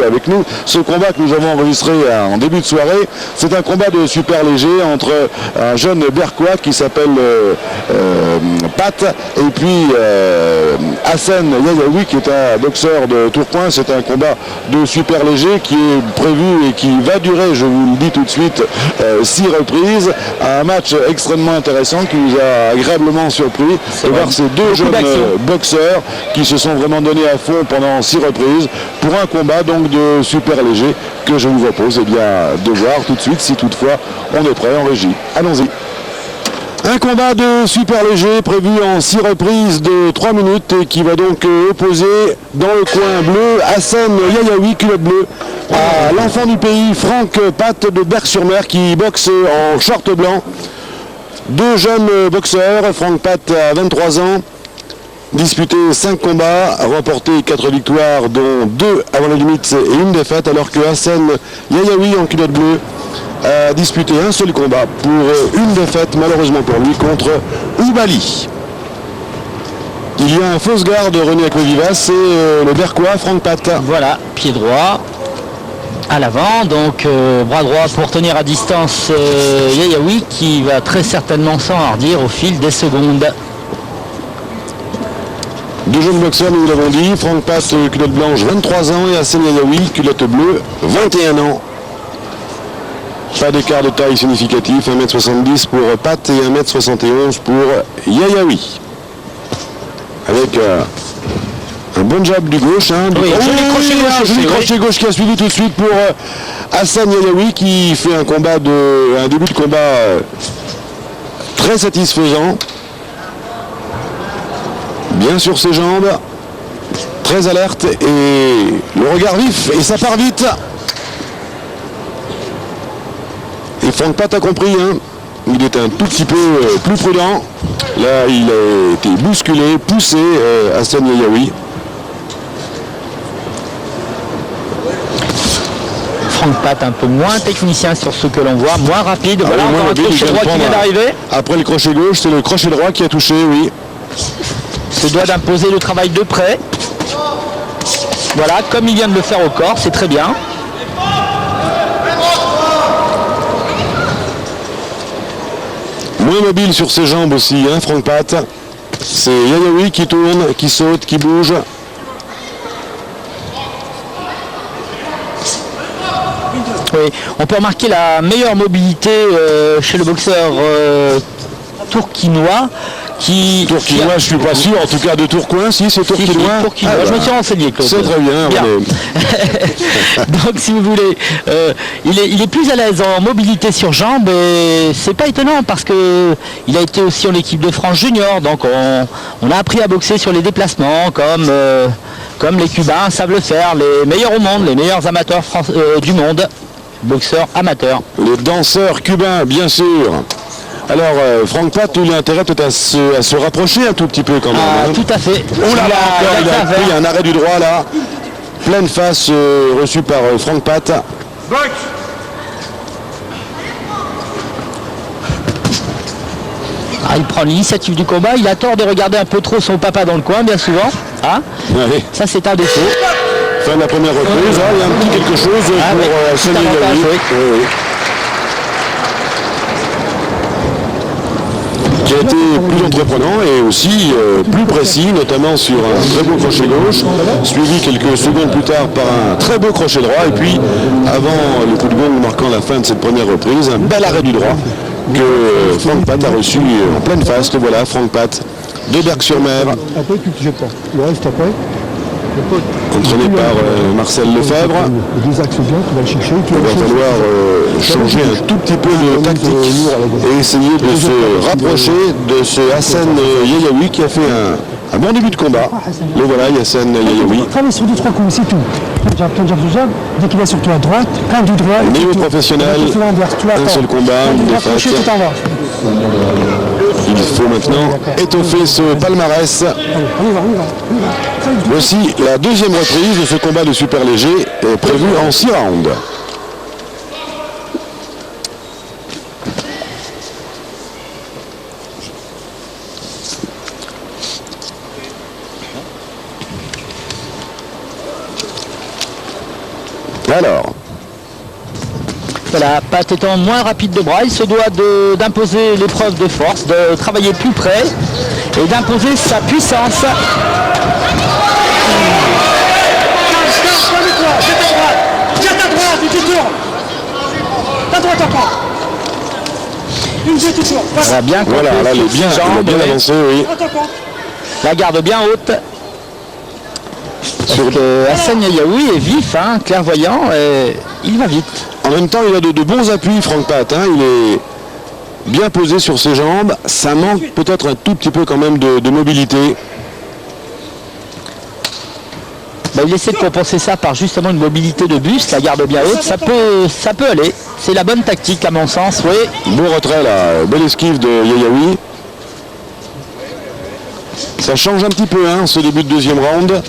avec nous. Ce combat que nous avons enregistré en début de soirée, c'est un combat de super léger entre un jeune Berquois qui s'appelle Pat et puis Hassan Yayaoui qui est un boxeur de Tourcoing. C'est un combat de super léger qui est prévu et qui va durer, je vous le dis tout de suite, 6 reprises. Un match extrêmement intéressant qui nous a agréablement surpris de voir ces deux jeunes boxeurs qui se sont vraiment donnés à fond pendant 6 reprises pour un combat donc de super léger que je vous propose de voir tout de suite si toutefois on est prêt en régie. Allons-y. Un combat de super léger prévu en 6 reprises de 3 minutes et qui va donc opposer dans le coin bleu Hassan Yayaoui, culotte bleue, à l'enfant du pays Franck Pat de Berck-sur-Mer qui boxe en short blanc. Deux jeunes boxeurs, Franck Pat a 23 ans, disputé 5 combats, remporté 4 victoires dont 2 avant la limite et 1 défaite, alors que Hassan Yayaoui en culotte bleue a disputé un seul combat pour 1 défaite malheureusement pour lui contre Oubali. Il y a un fausse garde René Aquavivas et le Berquois Franck Pat. Voilà, pied droit à l'avant, donc bras droit pour tenir à distance Yayaoui qui va très certainement s'enhardir au fil des secondes. Deux jeunes boxeurs, nous l'avons dit, Franck Pat, culotte blanche, 23 ans, et Hassan Yayaoui, culotte bleue, 21 ans. Pas d'écart de taille significatif, 1m70 pour Pat et 1m71 pour Yayaoui. Avec un bon jab du gauche. Joli crochet gauche qui a suivi tout de suite pour Hassan Yayaoui qui fait un début de combat très satisfaisant. Bien sur ses jambes, très alerte et le regard vif et ça part vite. Et Franck Pat a compris, hein. Il était un tout petit peu plus prudent. Là, il a été bousculé, poussé, Hassan Yayaoui. Franck Pat un peu moins technicien sur ce que l'on voit, moins rapide. Voilà, encore un crochet droit qui vient d'arriver. Après le crochet gauche, c'est le crochet droit qui a touché, oui. Se doit d'imposer le travail de près. Voilà, comme il vient de le faire au corps, c'est très bien. Moins mobile sur ses jambes aussi, hein, Franck Pat. C'est Yayaoui qui tourne, qui saute, qui bouge. Oui, on peut remarquer la meilleure mobilité chez le boxeur tourquinois. Tourquinois, je suis pas sûr, en tout cas de Tourcoing, si c'est Tourquinois. Je me suis renseigné, Claude. C'est très bien. Donc si vous voulez, il est plus à l'aise en mobilité sur jambes et c'est pas étonnant parce que il a été aussi en équipe de France junior, donc on a appris à boxer sur les déplacements comme les Cubains savent le faire, les meilleurs au monde, les meilleurs amateurs du monde, boxeurs amateurs. Les danseurs cubains, bien sûr. Alors, Franck Pat, il a intérêt peut-être à se rapprocher un tout petit peu quand même. Ah, hein. Tout à fait. Oh là là, il a pris un arrêt du droit là. Pleine face reçue par Franck Pat. Il prend l'initiative du combat. Il a tort de regarder un peu trop son papa dans le coin, bien souvent. Ah, ouais. Ça, c'est un défaut. Fin de la première reprise, il y a un petit quelque chose pour Hassan Yayaoui. Qui a été plus entreprenant et aussi plus précis, notamment sur un très beau crochet gauche, suivi quelques secondes plus tard par un très beau crochet droit, et puis avant le coup de gong marquant la fin de cette première reprise, un bel arrêt du droit que Franck Pat a reçu en pleine face. Le voilà, Franck Pat de Berck-sur-Mer. Après, tu te jettes pas. Le reste après. Entraîné par Marcel Lefebvre. Les deux axes bien, tu vas le chercher. Il va falloir changer un tout petit peu de tactique et essayer de se rapprocher de ce Hassan Yayaoui qui a fait un bon début de combat. Le voilà, Hassan Yayaoui. Travaille sur 2-3 coups, c'est tout. Dès qu'il va sur toi à droite, un du droit. Niveau professionnel, un seul combat, une défaite. Il faut maintenant étoffer ce palmarès. Voici la deuxième reprise de ce combat de super léger prévu en 6 rounds. Alors, Voilà, Pat étant moins rapide de bras, il se doit d'imposer l'épreuve de force, de travailler plus près et d'imposer sa puissance. Tiens ta droite et tu tournes. Ta droite encore. Une deux, tu tournes. Voilà, bien voilà, compté là, il sur est bien, ses il a jambes, bien ouais. avancé, oui. Droite encore. La garde bien haute. Parce que Hassan Yayaoui est vif, hein, clairvoyant, et il va vite. En même temps, il a de bons appuis, Franck Pat. Hein. Il est bien posé sur ses jambes. Ça manque peut-être un tout petit peu quand même de mobilité. Bah, il essaie de compenser ça par justement une mobilité de buste, la garde bien haute, ça peut aller. C'est la bonne tactique à mon sens, oui. Beau retrait là, belle esquive de Yayaoui. Ça change un petit peu, hein, ce début de deuxième round.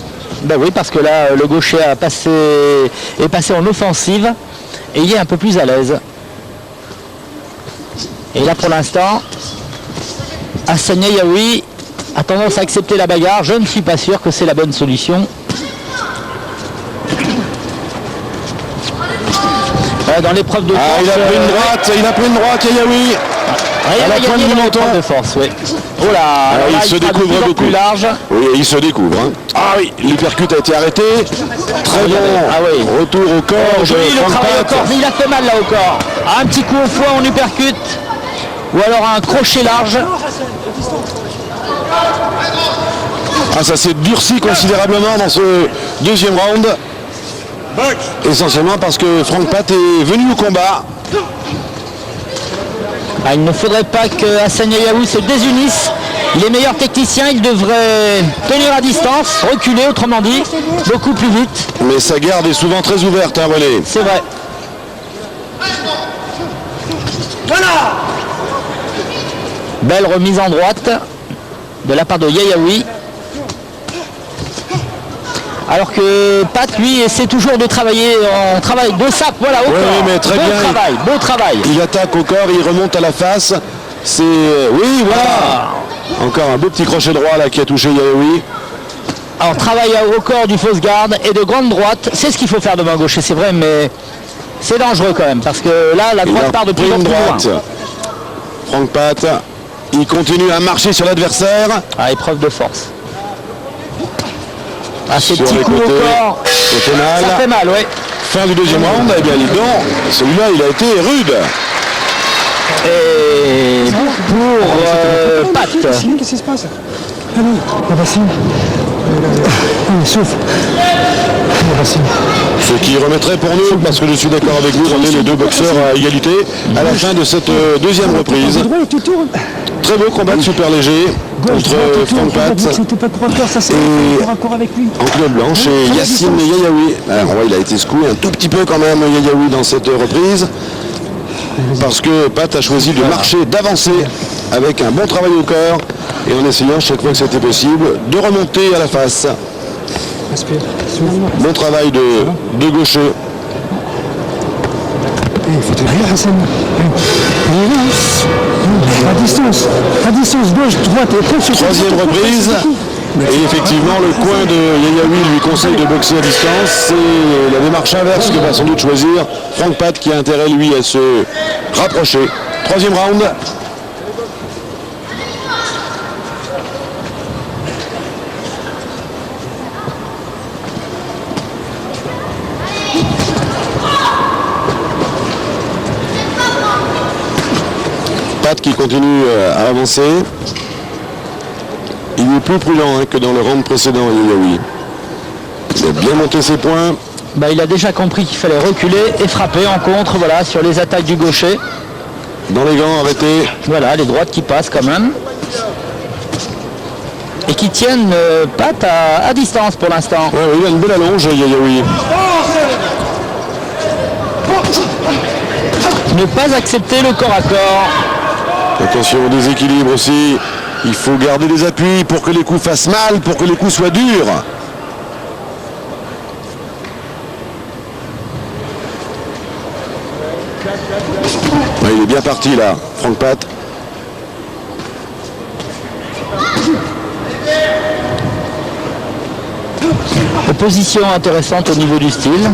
Ben oui, parce que là, le gaucher est passé en offensive et il est un peu plus à l'aise. Et là, pour l'instant, Hassan Yayaoui a tendance à accepter la bagarre. Je ne suis pas sûr que c'est la bonne solution. Dans l'épreuve de force, Il a pris une droite, Yayaoui. il à la a pointe gagné du dans menton. l'épreuve de force, oui. Oh là, alors il là, se sera de découvre plus en beaucoup. plus large. Oui, il se découvre. Hein. Ah oui, l'uppercut a été arrêté. Très bon. Ah oui. Retour au corps. Joli de le Franck travail au Pat. corps, il a fait mal là au corps. Un petit coup au foie en uppercut. Ou alors un crochet large. Ah, ça s'est durci considérablement dans ce deuxième round. Essentiellement parce que Franck Pat est venu au combat. Ah, il ne faudrait pas que Hassan Yayaoui se désunisse. Il est meilleur technicien, il devrait tenir à distance, reculer autrement dit, beaucoup plus vite. Mais sa garde est souvent très ouverte, hein, René. C'est vrai. Voilà. Belle remise en droite de la part de Yayaoui. Alors que Pat, lui, essaie toujours de travailler en travail de sape, voilà, au corps. Oui, mais très beau bien. Travail, beau travail. Il attaque au corps, il remonte à la face. C'est... Oui, voilà. Encore un beau petit crochet droit là qui a touché Yayaoui. Alors, travail au corps du fausse garde et de grande droite, c'est ce qu'il faut faire de main gauche, c'est vrai, mais c'est dangereux quand même, parce que là, la Il droite a part de plus pris en une plus droite. loin. Franck Pat, il continue à marcher sur l'adversaire. Ah, épreuve de force. Ah, ces Sur petits les coups côtés, au corps, ça fait mal. ça fait mal, oui. Fin du deuxième round, eh bien dis donc, celui-là il a été rude. Et pour Pat. Qu'est-ce qui se passe? Ah oui, la bassine. Allez, souffle. La bassine. Ce qui remettrait pour nous, parce que je suis d'accord avec vous, on est les deux boxeurs à égalité à la fin de cette deuxième reprise. Droit et tu tournes. Très beau combat de super léger Gauche, entre droite, tu Franck tournes. Pat C'était pas corps à corps, ça c'est Et- corps à corps avec lui. en club blanche et Yacine Yayaoui. Alors ouais, il a été secoué un tout petit peu quand même Yayaoui dans cette reprise parce que Pat a choisi de marcher, d'avancer avec un bon travail au corps et en essayant chaque fois que c'était possible de remonter à la face. Respire. Souffle. Bon travail de gaucher. Il faut te rire, Hassan. Il est là. À distance, gauche, droite et contre. Troisième reprise. Et effectivement, le coin de Yayaoui lui conseille de boxer à distance. C'est la démarche inverse que va sans doute choisir Franck Pat qui a intérêt, lui, à se rapprocher. Troisième round. Pat qui continue à avancer. Il est plus prudent que dans le round précédent, Yayaoui. Il a bien monté ses points. Bah, il a déjà compris qu'il fallait reculer et frapper en contre, voilà, sur les attaques du gaucher. Dans les gants, arrêté. Voilà, les droites qui passent quand même. Et qui tiennent Pat à distance pour l'instant. Ouais, il a une belle allonge, Yayaoui. Ne pas accepter le corps à corps. Attention au déséquilibre aussi. Il faut garder les appuis pour que les coups fassent mal, pour que les coups soient durs. Ouais, il est bien parti là, Franck Pat. Opposition intéressante au niveau du style.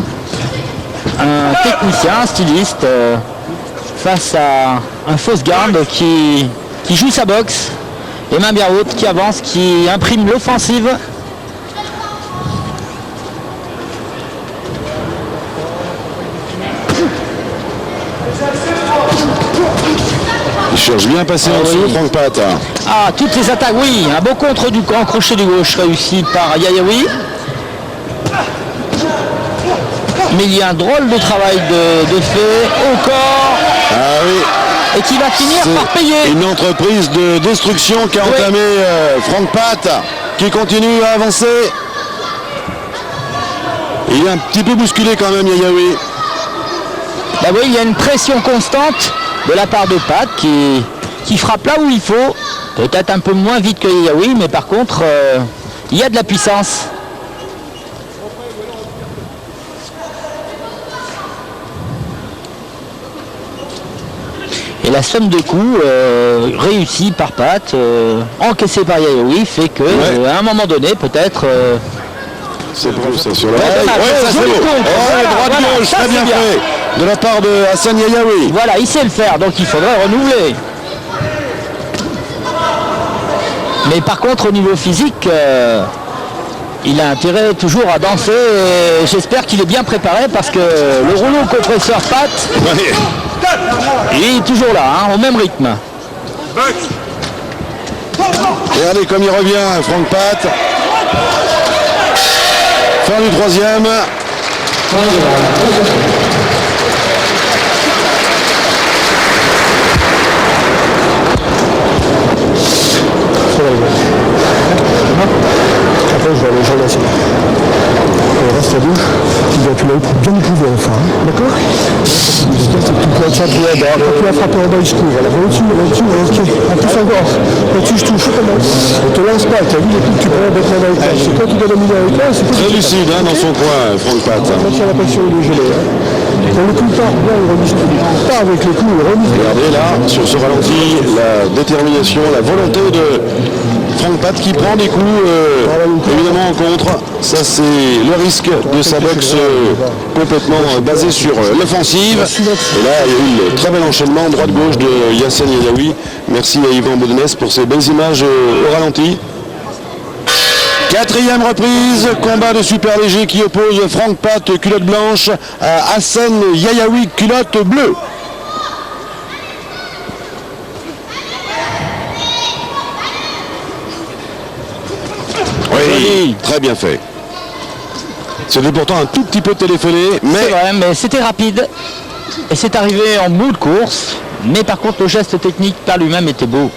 un technicien, un styliste, face à un fausse garde qui joue sa boxe, les mains bien hautes, qui avance, qui imprime l'offensive. Il cherche bien à passer en dessous, Franck Pat. Ah, toutes les attaques, oui, un beau contre du camp, crochet du gauche réussi par Yayaoui. Mais il y a un drôle de travail de fait au corps. Ah oui. Et qui va finir par payer. Une entreprise de destruction qui a entamé Franck Pat, qui continue à avancer. Il est un petit peu bousculé quand même, Yayaoui. Bah oui, il y a une pression constante de la part de Pat qui frappe là où il faut. Peut-être un peu moins vite que Yayaoui, mais par contre, il y a de la puissance. Et la somme de coups réussie par Pat, encaissée par Yayaoui, fait que à un moment donné, peut-être... c'est beau ça sur l'oreille. Ouais, ça c'est beau. Droite-gauche, très bien fait. De la part de Hassan Yayaoui. Voilà, il sait le faire, donc il faudrait renouveler. Mais par contre, au niveau physique, il a intérêt toujours à danser. J'espère qu'il est bien préparé parce que le rouleau compresseur Pat, il est toujours là, hein, au même rythme. Regardez comme il revient, Franck Pat. Fin du troisième. Après, je vais aller jouer là-dessus. Reste à gauche, tu dois appuyer pour bien couvrir enfin. D'accord? Tu peux appuyer en bas. Quand tu vas frapper en bas, il se couvre. Alors, au-dessus, ok. Un pouce encore. Au-dessus, je touche. Ne te lance pas. Tu as vu les coups que tu prends avec la main avec toi. C'est toi qui dois dominer avec toi. Très lucide hein, dans son coin, Franck Pat. Maintenant, la pression, il est gelé. Pour le coup, part bien, il remise tout. Part avec les coups, il remise. Regardez là, sur ce ralenti, la détermination, la volonté de Franck Pat qui prend des coups évidemment en contre. Ça c'est le risque de sa boxe complètement basée sur l'offensive. Et là il y a eu le très bel enchaînement droite-gauche de Yassine Yayaoui. Merci à Yvan Baudenès pour ces belles images au ralenti. Quatrième reprise, combat de super léger qui oppose Franck Pat, culotte blanche, à Hassan Yayaoui, culotte bleue. Oui, très bien fait. C'était pourtant un tout petit peu téléphoné, mais... C'est vrai, mais c'était rapide. Et c'est arrivé en bout de course. Mais par contre, le geste technique par lui-même était beau.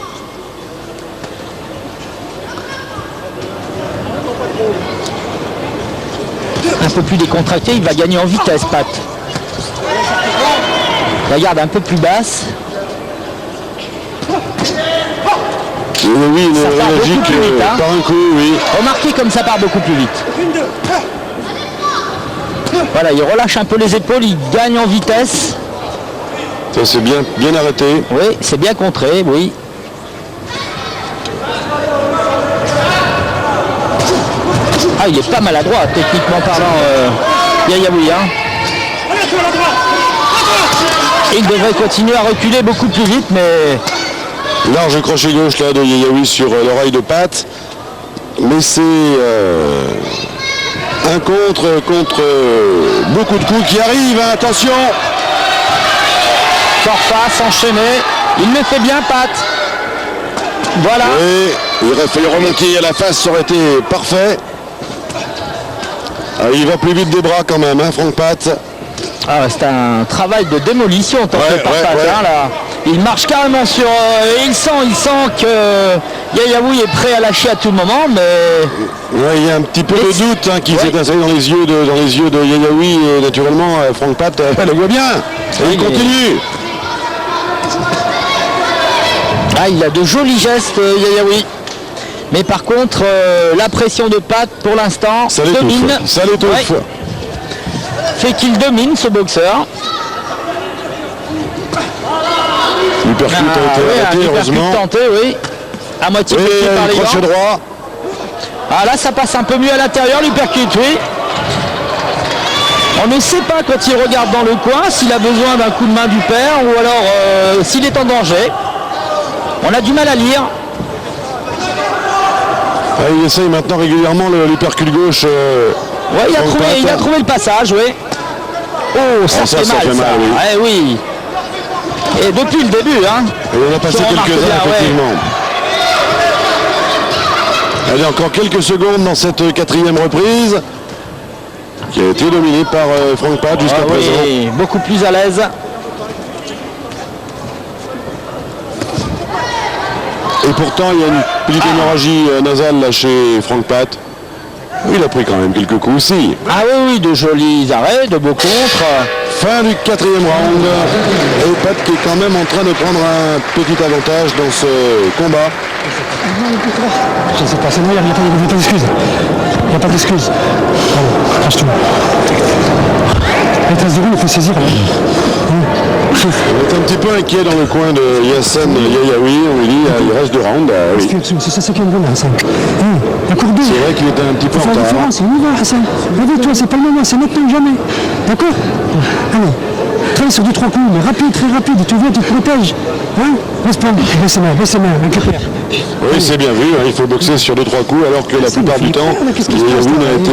Un peu plus décontracté, il va gagner en vitesse, Pat. La garde un peu plus basse. Oui, une logique hein. par un coup, oui. Remarquez comme ça part beaucoup plus vite. Voilà, il relâche un peu les épaules, il gagne en vitesse. Ça c'est bien arrêté. Oui, c'est bien contré, oui. Ah, il est pas maladroit, techniquement parlant, Yayaoui. Hein. Il devrait continuer à reculer beaucoup plus vite, mais... Large crochet gauche là de Yayaoui sur l'oreille de Pat. Mais c'est un contre beaucoup de coups qui arrivent. Hein, attention. Fort face, enchaîné. Il le fait bien, Pat. Voilà. Et il aurait fallu remonter à la face, ça aurait été parfait. Ah, il va plus vite des bras quand même, hein, Franck Pat. Ah, c'est un travail de démolition tenté par Pat. Hein, là. Il marche carrément sur... il sent que Yayaoui est prêt à lâcher à tout moment, mais... Ouais, il y a un petit peu de doute hein, qui s'est installé dans les yeux de Yayaoui. Et naturellement, Franck Pat le voit bien. Et il continue. Ah, il a de jolis gestes, Yayaoui. Mais par contre, la pression de Pat, pour l'instant, domine. Ça l'étouffe. Ouais. Fait qu'il domine, ce boxeur. L'uppercut a été arrêté, heureusement. Tenté, oui. À moitié bloqué par les crochet droit. Ah là, ça passe un peu mieux à l'intérieur, l'uppercut, oui. On ne sait pas quand il regarde dans le coin s'il a besoin d'un coup de main du père ou alors s'il est en danger. On a du mal à lire. Il essaye maintenant régulièrement l'hypercule gauche. Ouais, il a trouvé le passage, oui. Oh, ça fait mal, ça. Oui. Oui. Et depuis le début, hein. Et on a passé quelques-uns, effectivement. Allez, encore quelques secondes dans cette 4e reprise, qui a été dominée par Frank Pat jusqu'à présent. Oui, beaucoup plus à l'aise. Et pourtant, il y a une petite hémorragie nasale là chez Frank Pat. Il a pris quand même quelques coups aussi. Ah oui, de jolis arrêts, de beaux contres. Fin du 4e round. Et Pat qui est quand même en train de prendre un petit avantage dans ce combat. Je ne sais pas, c'est moi, il n'y a pas d'excuse. Il n'y a pas d'excuse. Allez, crache tout. Les 13 secondes, il faut saisir. On est un petit peu inquiet dans le coin de Yassen Yayaoui. On lui dit il reste 2 rounds. Oui. C'est ça qui est bon, Hassan. La courbée. C'est vrai qu'il était un petit peu en retard. retard. On y va, Hassan. Réveille-toi, c'est pas le moment, c'est maintenant ou jamais. D'accord? Allez. Traîne sur 2-3 coups, mais rapide, très rapide. Tu viens, tu te protèges. Hein? Laisse prendre. Baisse les mains, récupère. Oui, c'est bien vu, hein, il faut boxer sur 2-3 coups, alors que la plupart du temps, Yayaoui n'a été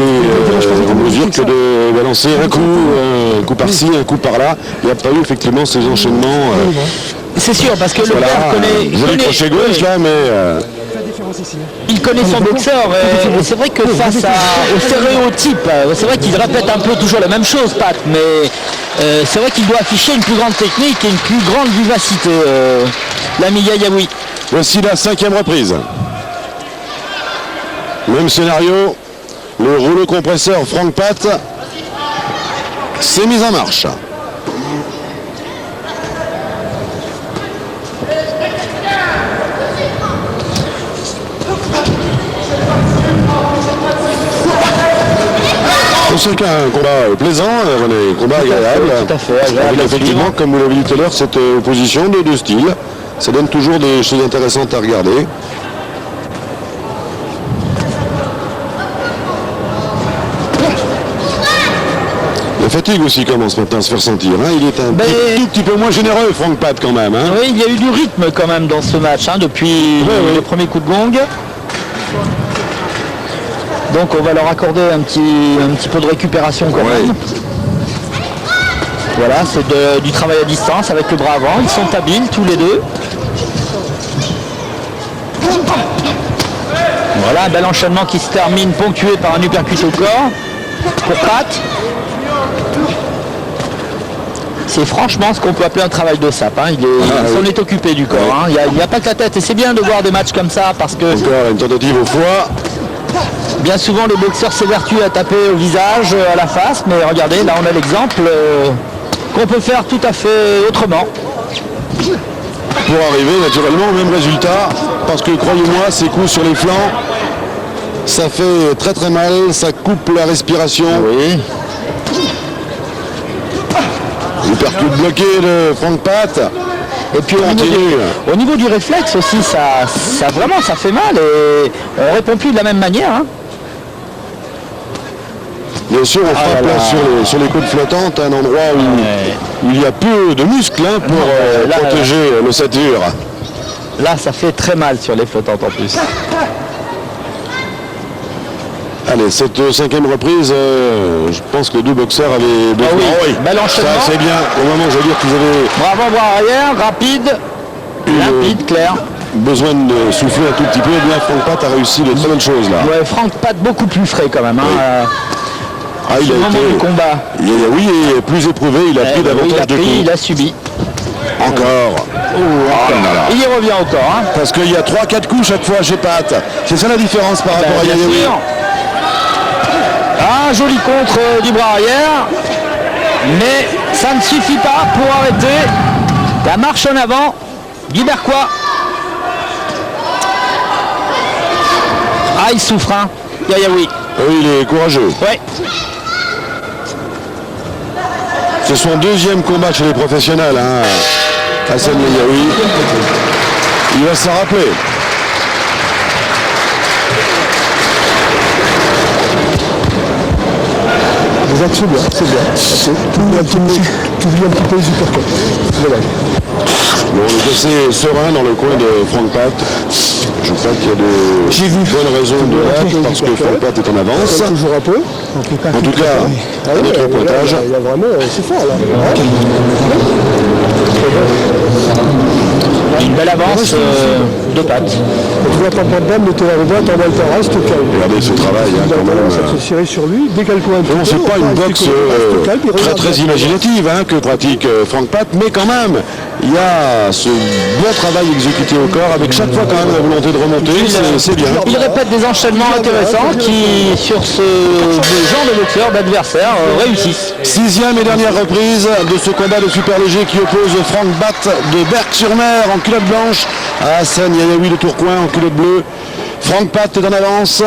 en mesure que de balancer un coup par-ci, un coup par-là. Il n'y a pas eu effectivement ces enchaînements. C'est sûr, parce que le père connaît... Joli crochet gauche là, mais... Il connaît son boxeur et c'est vrai que face au stéréotype, c'est vrai qu'il répète un peu toujours la même chose, Pat, mais c'est vrai qu'il doit afficher une plus grande technique et une plus grande vivacité, l'ami Yayaoui. Voici la 5e reprise. Même scénario, le rouleau compresseur Frank Pat s'est mis en marche. C'est un combat plaisant, un combat agréable. Tout à fait, agréable. Effectivement, comme vous l'avez dit tout à l'heure, cette opposition de style, ça donne toujours des choses intéressantes à regarder. La fatigue aussi commence maintenant à se faire sentir. Hein. Il est un tout petit peu moins généreux, Frank Pat, quand même. Hein. Oui, il y a eu du rythme quand même dans ce match, hein, depuis les premiers coups de gong. Donc on va leur accorder un petit peu de récupération quand même. Voilà, c'est du travail à distance avec le bras avant. Ils sont habiles tous les deux. Voilà, un bel enchaînement qui se termine ponctué par un uppercut au corps pour Pat. C'est franchement ce qu'on peut appeler un travail de sape. Hein. Il s'en est occupé du corps. Hein. Il n'y a pas que la tête. Et c'est bien de voir des matchs comme ça parce que... Encore une tentative au foie. Bien souvent les boxeurs s'évertuent à taper au visage, à la face, mais regardez, là on a l'exemple qu'on peut faire tout à fait autrement. Pour arriver naturellement au même résultat, parce que croyez-moi, ces coups sur les flancs, ça fait très très mal, ça coupe la respiration. Oui. L'hypercute bloqué de Frank Pat. Et puis au niveau du réflexe aussi, ça vraiment ça fait mal et on répond plus de la même manière. Hein. Bien sûr, on frappe là sur les côtes flottantes, un endroit où il y a peu de muscles hein, pour protéger l'ossature. Là, ça fait très mal sur les flottantes en plus. Allez, cette 5e reprise, je pense que les deux boxeurs avaient besoin. Bel enchaînement. Ça, c'est bien. Au moment, je veux dire qu'ils avaient... Bravo, bras arrière, rapide, limpide, clair. Besoin de souffler un tout petit peu. Et bien, Frank Pat a réussi de très bonnes choses là. Ouais, Frank Pat beaucoup plus frais quand même. Hein. Il a été... du combat. Oui, et plus éprouvé, il a pris davantage de coups. Il a subi. Encore. Il y revient encore. Hein. Parce qu'il y a 3-4 coups chaque fois chez Pat. C'est ça la différence par rapport à Yayaoui. Un joli contre du bras arrière. Mais ça ne suffit pas pour arrêter la marche en avant du Berquois. Ah, il souffre, hein, Yayaoui. Oui, il est courageux. Ouais. C'est son 2e combat chez les professionnels, hein, Hassan Yayaoui. Il va s'en rappeler. Vous Donc c'est bien, c'est bien. Tu vis un petit peu les uppercuts. Voilà. Bon, on est assez serein dans le coin de Frank Pat. Je crois qu'il y a de bonnes raisons de l'être parce que Frank Pat est en avance. Toujours un peu. En tout cas, notre pointage. Il y a vraiment, c'est fort là. Une belle avance de Pat. Tu vois pas de dame, mettez la revoite en Walter, reste calme. Regardez ce travail quand même. Ça se serrer sur lui, décale-toi un petit peu. Non, c'est pas une boxe très imaginative que pratique Frank Pat, mais quand même, il y a ce bon travail exécuté au corps avec chaque fois quand même la volonté de remonter, c'est bien. Il répète des enchaînements intéressants qui, sur ce genre de boxeur d'adversaire, réussissent. 6e et dernière reprise de ce combat de super léger qui oppose Frank Pat de Berck-sur-Mer en culotte blanche à Hassan Yayaoui de Tourcoing en culotte bleue. Frank Pat est en avance.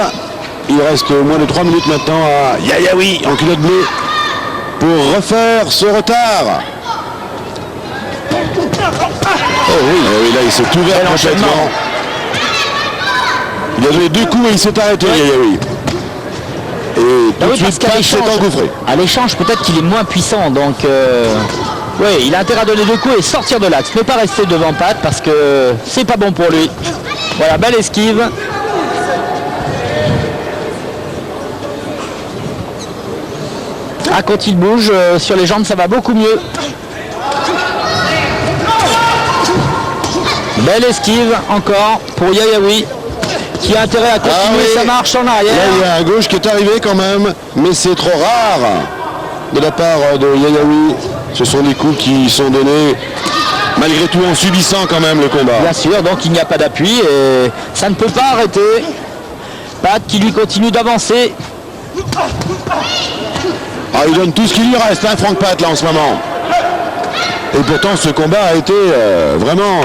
Il reste moins de 3 minutes maintenant à Yayaoui en culotte bleue pour refaire ce retard. Oh oui, là il s'est ouvert complètement. Il a donné 2 coups et il s'est arrêté, Yayaoui. Et tout de suite, Pat s'est engouffré. À l'échange, peut-être qu'il est moins puissant, donc oui, il a intérêt à donner 2 coups et sortir de l'axe, ne pas rester devant Pat parce que c'est pas bon pour lui. Voilà, belle esquive. Ah, quand il bouge sur les jambes, ça va beaucoup mieux. Belle esquive encore pour Yayaoui qui a intérêt à continuer sa marche en arrière. Là, il y a un gauche qui est arrivé quand même, mais c'est trop rare de la part de Yayaoui. Ce sont des coups qui sont donnés malgré tout en subissant quand même le combat. Bien sûr, donc il n'y a pas d'appui et ça ne peut pas arrêter. Pat qui lui continue d'avancer. Ah, il donne tout ce qu'il lui reste, Frank Pat là en ce moment. Et pourtant ce combat a été vraiment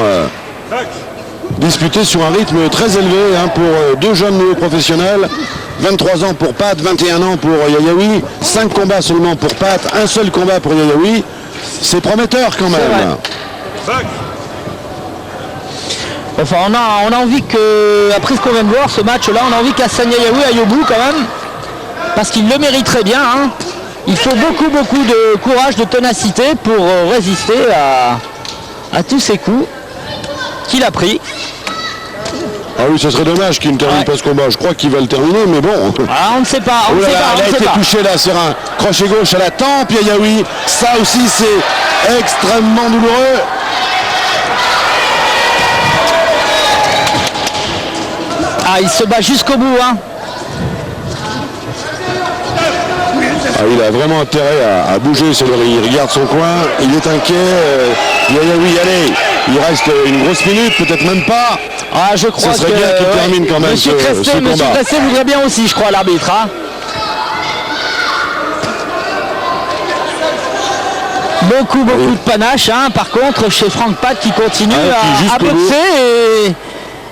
disputé sur un rythme très élevé pour 2 jeunes néo-professionnels. 23 ans pour Pat, 21 ans pour Yayaoui, 5 combats seulement pour Pat, un seul combat pour Yayaoui. C'est prometteur quand même. Enfin, on a envie que, après ce qu'on vient de voir, ce match-là, on a envie qu'Hassan Yayaoui aille au bout quand même, parce qu'il le mérite très bien. Il faut beaucoup de courage, de ténacité pour résister à tous ces coups qu'il a pris. Ah oui, ce serait dommage qu'il ne termine pas ce combat. Je crois qu'il va le terminer, mais bon. Ah, on ne sait pas. Il a été touché là sur un crochet gauche à la tempe, Yayaoui. Ça aussi, c'est extrêmement douloureux. Ah, il se bat jusqu'au bout. Ah, il a vraiment intérêt à bouger sur le ring. Il regarde son coin, il est inquiet. Yayaoui, allez, il reste une grosse minute, peut-être même pas. Ah, je crois que ce serait bien qu'il termine quand même Monsieur ce combat. Monsieur Cresset voudrait bien aussi, je crois, l'arbitre. Beaucoup de panache, par contre, chez Frank Pat qui continue à boxer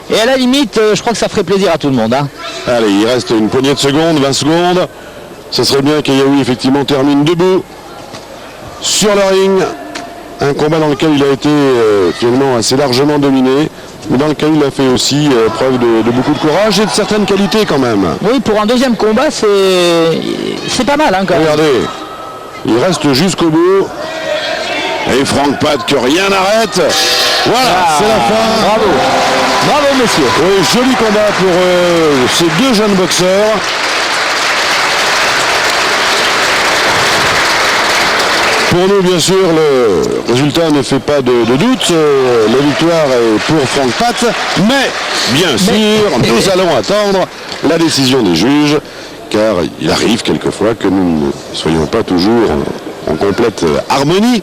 et à la limite, je crois que ça ferait plaisir à tout le monde. Allez, il reste une poignée de secondes, 20 secondes. Ce serait bien qu'Yayaoui effectivement termine debout sur le ring. Un combat dans lequel il a été finalement assez largement dominé, mais dans lequel il a fait aussi preuve de beaucoup de courage et de certaines qualités quand même. Oui, pour un deuxième combat, c'est pas mal quand même. Regardez, il reste jusqu'au bout. Et Frank Pat que rien n'arrête. Voilà, c'est la fin. Bravo. Bravo, messieurs. Oui, joli combat pour ces 2 jeunes boxeurs. Pour nous, bien sûr, le résultat ne fait pas de doute. La victoire est pour Frank Pat. Mais, bien sûr, nous allons attendre la décision des juges, car il arrive quelquefois que nous ne soyons pas toujours en complète harmonie.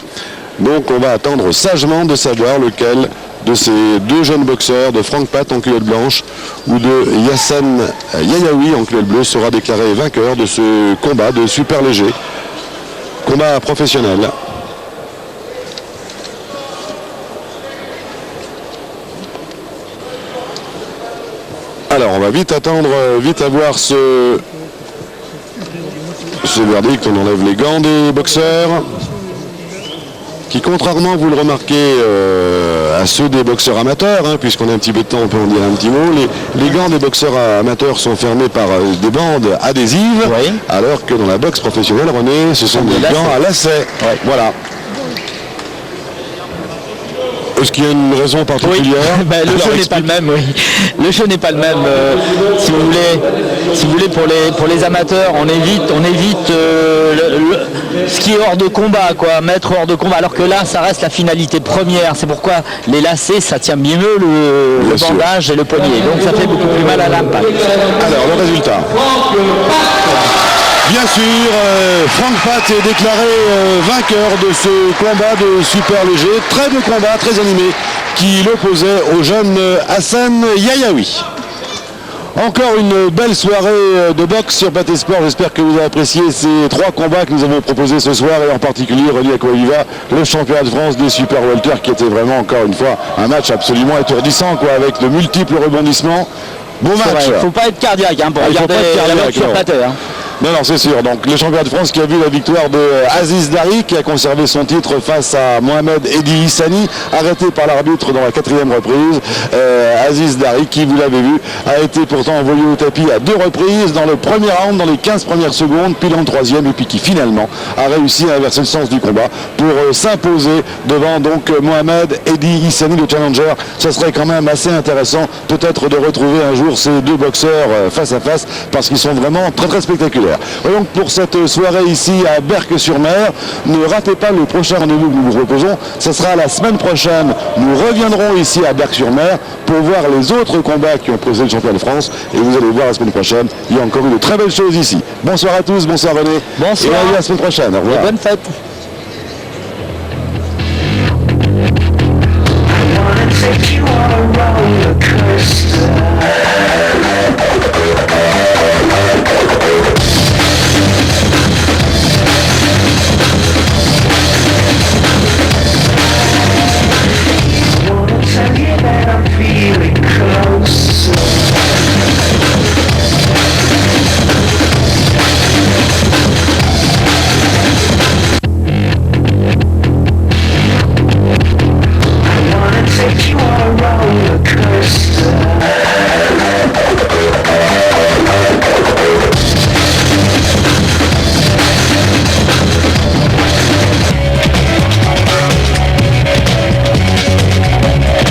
Donc, on va attendre sagement de savoir lequel de ces 2 jeunes boxeurs, de Frank Pat en culotte blanche ou de Hassan Yayaoui en culotte bleue, sera déclaré vainqueur de ce combat de super léger. Combat professionnel. Alors on va vite attendre, vite avoir ce verdict. On enlève les gants des boxeurs. qui, contrairement, vous le remarquez, à ceux des boxeurs amateurs, hein, puisqu'on a un petit peu de temps, on peut en dire un petit mot, les gants des boxeurs amateurs sont fermés par des bandes adhésives, Oui. alors que dans la boxe professionnelle, René, ce sont des gants à lacets. Ouais. Voilà. Est-ce qu'il y a une raison Oui, particulière? ben, le Alors, jeu n'est pas le même, oui. Le jeu n'est pas le même. Si vous voulez, pour les amateurs, on évite ce qui est hors de combat, quoi, mettre hors de combat. Alors que là, ça reste la finalité première. C'est pourquoi les lacets, ça tient mieux le sûr. bandage et le poignet. Donc ça fait beaucoup plus mal à l'impact. Alors, le résultat. Bien sûr, Franck Pat est déclaré vainqueur de ce combat de super léger. Très beau combat, très animé, qui l'opposait au jeune Hassan Yayaoui. Encore une belle soirée de boxe sur Pathé Sport. J'espère que vous avez apprécié ces 3 combats que nous avons proposés ce soir, et en particulier René Akouaviva, le championnat de France des super welter, qui était vraiment encore une fois un match absolument étourdissant, quoi, avec de multiples rebondissements. Bon match. Il ne faut pas être cardiaque hein, pour Ah, il faut regarder pas être la cardiaque, boxe sur non. Pathé. Hein. Non, c'est sûr. Donc, le champion de France qui a vu la victoire de Aziz Dari, qui a conservé son titre face à Mohamed Edi Issani, arrêté par l'arbitre dans la 4e reprise. Aziz Dari, qui, vous l'avez vu, a été pourtant envoyé au tapis à 2 reprises, dans le premier round, dans les 15 premières secondes, puis dans le 3e, et puis qui finalement a réussi à inverser le sens du combat pour s'imposer devant donc Mohamed Edi Issani, le challenger. Ce serait quand même assez intéressant peut-être de retrouver un jour ces 2 boxeurs face à face, parce qu'ils sont vraiment très très spectaculaires. Et donc pour cette soirée ici à Berck-sur-Mer, ne ratez pas le prochain rendez-vous que nous vous proposons. Ce sera la semaine prochaine. Nous reviendrons ici à Berck-sur-Mer pour voir les autres combats qui ont posé le champion de France. Et vous allez voir la semaine prochaine, il y a encore eu de très belles choses ici. Bonsoir à tous, bonsoir René. Bonsoir. Et à la semaine prochaine. Au revoir. Et bonne fête. Take you on a roller coaster.